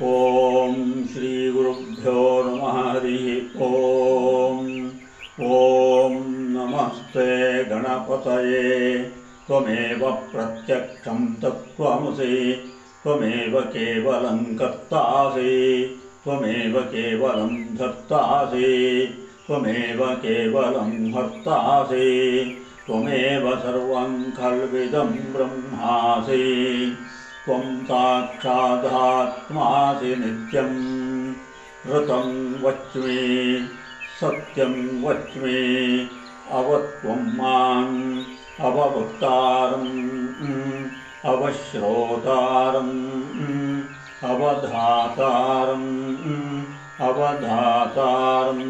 ಓಂ ಶ್ರೀ ಗುರುಭ್ಯೋ ನಮಃ ಹರಿ ಓಂ. ಓಂ ನಮಸ್ತೆ ಗಣಪತಯೇ ತ್ವಮೇವ ಪ್ರತ್ಯಕ್ಷಂ ತತ್ತ್ವಮಸಿ ತ್ವಮೇವ ಕೇವಲಂ ಕರ್ತಾಸಿ ತ್ವಮೇವ ಕೇವಲಂ ಧರ್ತಾಸಿ ತ್ವಮೇವ ಕೇವಲಂ ಹರ್ತಾಸಿ ತ್ವಮೇವ ಸರ್ವಂ ಖಲ್ವಿದಂ ಬ್ರಹ್ಮಾಸಿ ತ್ವಂ ಸಾಕ್ಷಾದಾತ್ಮಾಸಿ ನಿತ್ಯಂ ಋತಂ ವಚ್ಮಿ ಸತ್ಯಂ ವಚ್ಮಿ ಅವತ್ವಂ ಮಾಂ ಅವವಕ್ತಾರಂ ಅವಶ್ರೋತಾರಂ ಅವಧಾತಾರಂ ಅವಧಾತಾರಂ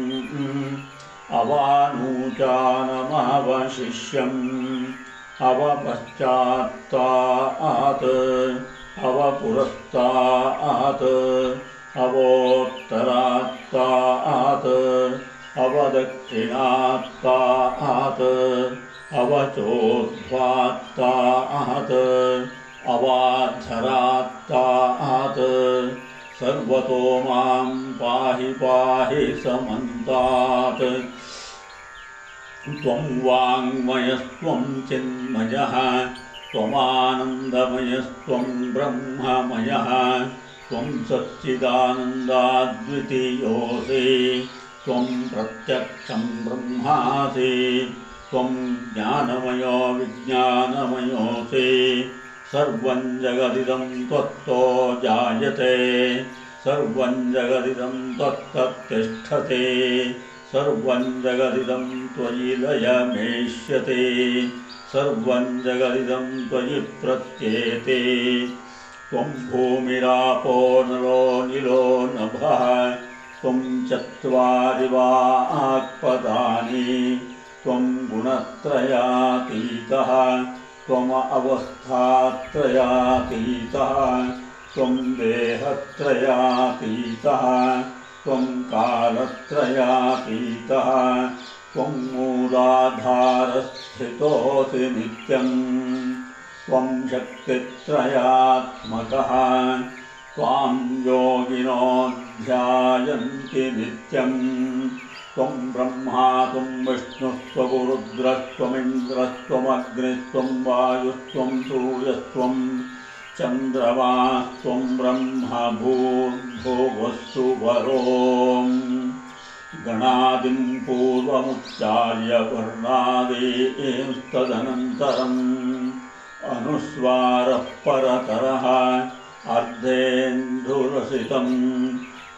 ಅವಾನೂಚಾನಮವಶಿಷ್ಯಂ ಅವಪಶ್ಚಾತ್ತಾತ್ ಅವಪುರಸ್ತಾತ್ ಅವೋತ್ತರಾತ್ತಾತ್ ಅವದಕ್ಷಿಣಾತ್ತಾತ್ ಅವಚೋರ್ಧ್ವಾತ್ತಾತ್ ಅವಾಧರಾತ್ತಾತ್ ಸರ್ವತೋ ಮಾಂ ಪಾಹಿ ಪಾಹಿ ಸಮಂತಾತ್. ತ್ವಂ ವಾङ्ಮಯಸ್ತ್ವಂ ಚಿನ್ಮಯಃ ತ್ವಮಾನಂದಮಯಸ್ತ್ವಂ ಬ್ರಹ್ಮಮಯಃ ತ್ವಂ ಸಚ್ಚಿದಾನಂದಾದ್ವಿತೀಯೋऽಸಿ ತ್ವಂ ಪ್ರತ್ಯಕ್ಷಂ ಬ್ರಹ್ಮಾಸಿ ತ್ವಂ ಜ್ಞಾನಮಯೋ ವಿಜ್ಞಾನಮಯೋऽಸಿ ಸರ್ವಂ ಜಗದಿದಂ ತ್ವತ್ತೋ ಜಾಯತೆ ಸರ್ವಂ ಜಗದಿದಂ ತ್ವತ್ತತ್ತಿಷ್ಠತೆ ಸರ್ವಂ ಜಗದಿದಂ ತ್ವಯಿ ಲಯಮೇಷ್ಯತೆ ಸರ್ವಂ ಜಗದಿದಂ ತ್ವಯಿ ಪ್ರತ್ಯೇತೆ. ತ್ವಂ ಭೂಮಿರಾಪೋ ನರೋ ನಿಲೋ ನಭಃ ತ್ವಂ ಚತ್ವಾರಿ ವಾಕ್ಪದಾನಿ ತ್ವಂ ಗುಣತ್ರಯಾತೀತಃ ತ್ವಂ ಅವಸ್ಥಾತ್ರಯಾತೀತಃ ತ್ವಂ ದೇಹತ್ರಯಾತೀತಃ ತ್ವಂ ಕಾಲತ್ರಯಾತೀತಃ ತ್ವಂ ಮೂಲಾಧಾರಸ್ಥಿತೋऽಸಿ ನಿತ್ಯಂ ತ್ವಂ ಶಕ್ತಿತ್ರಯಾತ್ಮಕಃ ತ್ವಾಂ ಯೋಗಿನೋ ಧ್ಯಾಯಂತಿ ನಿತ್ಯಂ ತ್ವಂ ಬ್ರಹ್ಮಾ ತ್ವಂ ವಿಷ್ಣುಸ್ತ್ವಂ ರುದ್ರಸ್ತ್ವಮಿಂದ್ರಸ್ತ್ವಮಗ್ನಿಸ್ತ್ವಂ ವಾಯುಸ್ತ್ವಂ ಸೂರ್ಯಸ್ತ್ವಂ ಚಂದ್ರಮಾಸ್ತ್ವಂ ಬ್ರಹ್ಮ ಭೂರ್ಭುವಸ್ಸು ವರೋಂ. ಗಣಾದಿಂ ಪೂರ್ವಮುಚ್ಚಾರ್ಯ ವರ್ಣಾದೀಂಸ್ತದನಂತರಂ ಅನುಸ್ವಾರಃ ಪರತರಃ ಅರ್ಧೇಂಧುರಸಿತಂ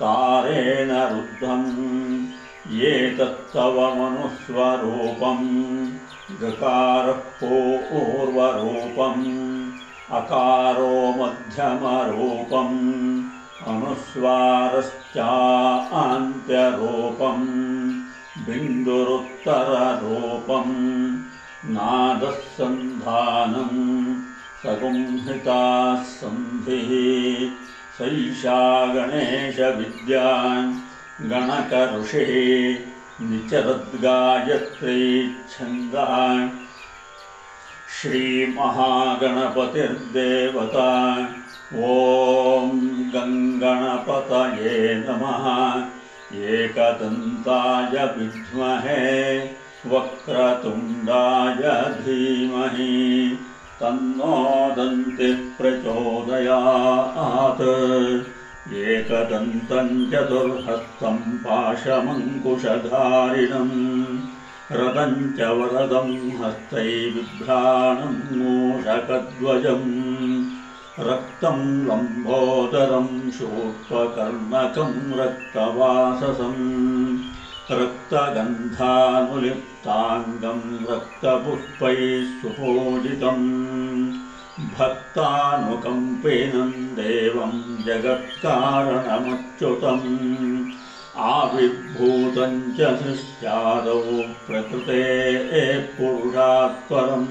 ತಾರೇಣ ರುದ್ಧಂ ಏತತ್ತವ ಮನುಸ್ವರೂಪಂ ಗಕಾರಃ ಪೂರ್ವರೂಪಂ ಅಕಾರೋ ಮಧ್ಯಮರೂಪಂ ಅನುಸ್ವಾರಶ್ಚಾಂತ್ಯರೂಪಂ ಬಿಂದುರುತ್ತರರೂಪಂ ನಾದಃ ಸಂಧಾನಂ ಸಗುಂಹಿತಾ ಸಂಧಿಃ ಸೈಷಾ ಗಣೇಶ ವಿದ್ಯಾ ಗಣಕ ಋಷಿಃ ನಿಚರದ್ಗಾಯತ್ರೀ ಛಂದಃ. ಶ್ರೀ ಮಹಾಗಣಪತಿರ್ದೇವತಾ. ಓಂ ಗಂಗಣಪತಯೇ ನಮಃ. ಏಕದಂತಾಯ ವಿದ್ಮಹೇ ವಕ್ರತುಂಡಾಯ ಧೀಮಹಿ ತನ್ನೋ ದಂತಿಃ ಪ್ರಚೋದಯಾತ್. ಏಕದಂತಂ ಚತುರ್ಹಸ್ತಂ ಪಾಶಮಂಕುಶಧಾರಿಣಂ ರದಂ ಚ ವರದಂ ಹಸ್ತೈ ಬಿಭ್ರಾಣಂ ಮೂಷಕಧ್ವಜಂ ರಕ್ತಂ ಲಂಬೋದರಂ ಶೂರ್ಪಕರ್ಣಕಂ ರಕ್ತವಾಸಸಂ ರಕ್ತಗಂಧಾನುಲಿಪ್ತಾಂಗಂ ರಕ್ತಪುಷ್ಪೈಃ ಸುಪೂಜಿತಂ ಭಕ್ತಾನುಕಂಪಿನಂ ದೇವಂ ಜಗತ್ಕಾರಣಮಚ್ಯುತಂ ಆವಿರ್ಭೂತಂ ಚ ಸೃಷ್ಟ್ಯಾದೌ ಪ್ರಕೃತೇಃ ಪುರುಷಾತ್ ಪರಂ.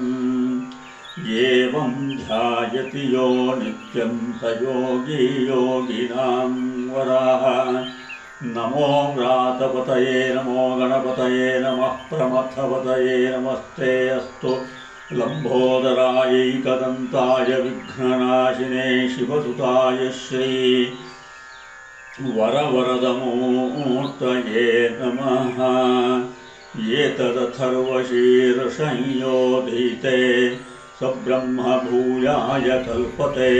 ಏವಂ ಧ್ಯಾಯತಿ ಯೋ ನಿತ್ಯಂ ಸ ಯೋಗಿ ಯೋಗಿನಾಂ ವರಃ. ನಮೋ ವ್ರಾತಪತಯೇ ನಮೋ ಗಣಪತಯೇ ನಮಃ ಪ್ರಮಥಪತಯೇ ನಮಸ್ತೆ ಅಸ್ತು ಲಂಬೋದರಾಯೈಕದಂತಾಯ ವಿಘ್ನನಾಶಿನೇ ಶಿವಸುತಾಯ ಶ್ರೀ वरवरदमूर्तये नमः। एतदथर्वशीर्षंयोधीते स ब्रह्म भूयाय कल्पते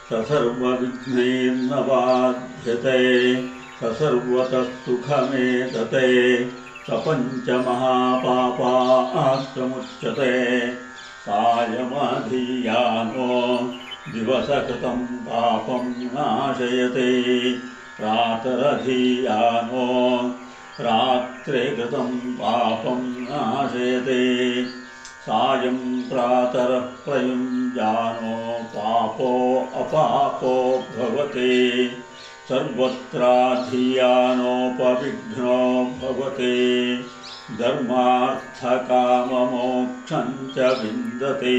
स सर्वविघ्नैर्न बाध्यते स सर्वतः सुखमेतते स पञ्चमहापापात्रमुच्यते सायमधियानो दिवसकृतं पापं नाशयते प्रातरधियानो रात्रे कृतं पापं नाशयते सायं प्रातरः प्रयुञ्जानो पापो अपापो भवते सर्वत्राधियानोपविघ्नो भवते धर्मार्थकाममोक्षं च विन्दते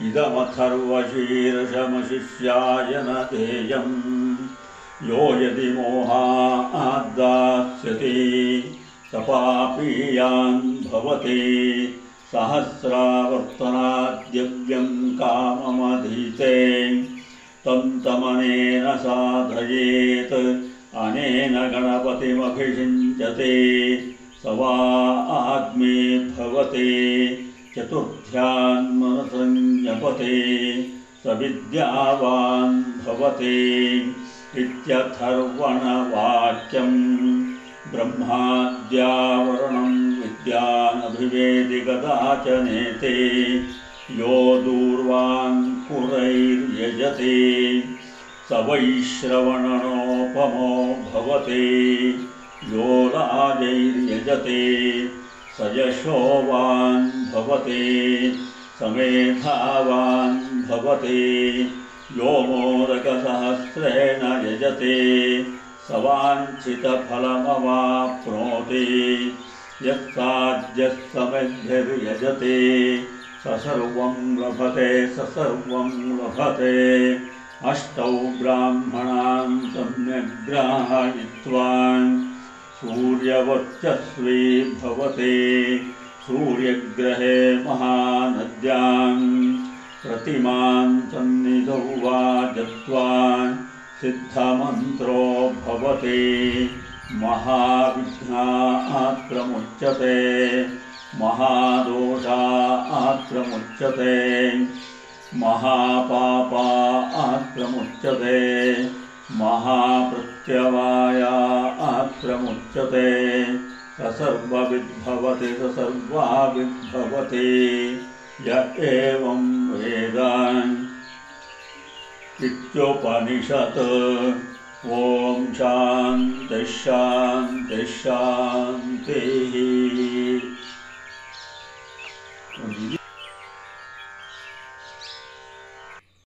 इदमथर्वशीर्षमशिष्याय न देयम् यो यदि मोहाद्दास्यति स पापीयान् भवति सहस्रावर्तनाद्यव्यं काममधीते तं तमनेन साधयेत् अनेन गणपतिमभिषिञ्चते स वा आत्मे भवते चतुर्थ्यान्मनसं जपते स विद्यावान् भवते इत्यथर्वणवाक्यं ब्रह्माद्यावरणं विद्यानभिवेदि कदाचनेते यो दूर्वाङ्कुरैर्यजते स वैश्रवणनोपमो भवते यो राजैर्यजते स यशोवान् भवते स मेधावान् भवते यो मोदकसहस्रेण यजते स वाञ्छितफलमवाप्नोति यत्साध्यस्तमेभिर्यजते स सर्वं लभते स सर्वं लभते अष्टौ ब्राह्मणान् सम्यग्ग्राहयित्वा सूर्यवर्चस्वी भवते सूर्यग्रहे महानद्यां प्रतिमां सन्निधौ वा जत्वा सिद्धमन्त्रो भवते महाविघ्नात् प्रमुच्यते महादोषात् प्रमुच्यते महापापात् प्रमुच्यते महाप्रत्यवायात् प्रमुच्यते स सर्वविद्भवति स सर्वाविद्भवति य एवं वेद इत्योपनिषत्। ॐ शान्तिः शान्तिः शान्तिः।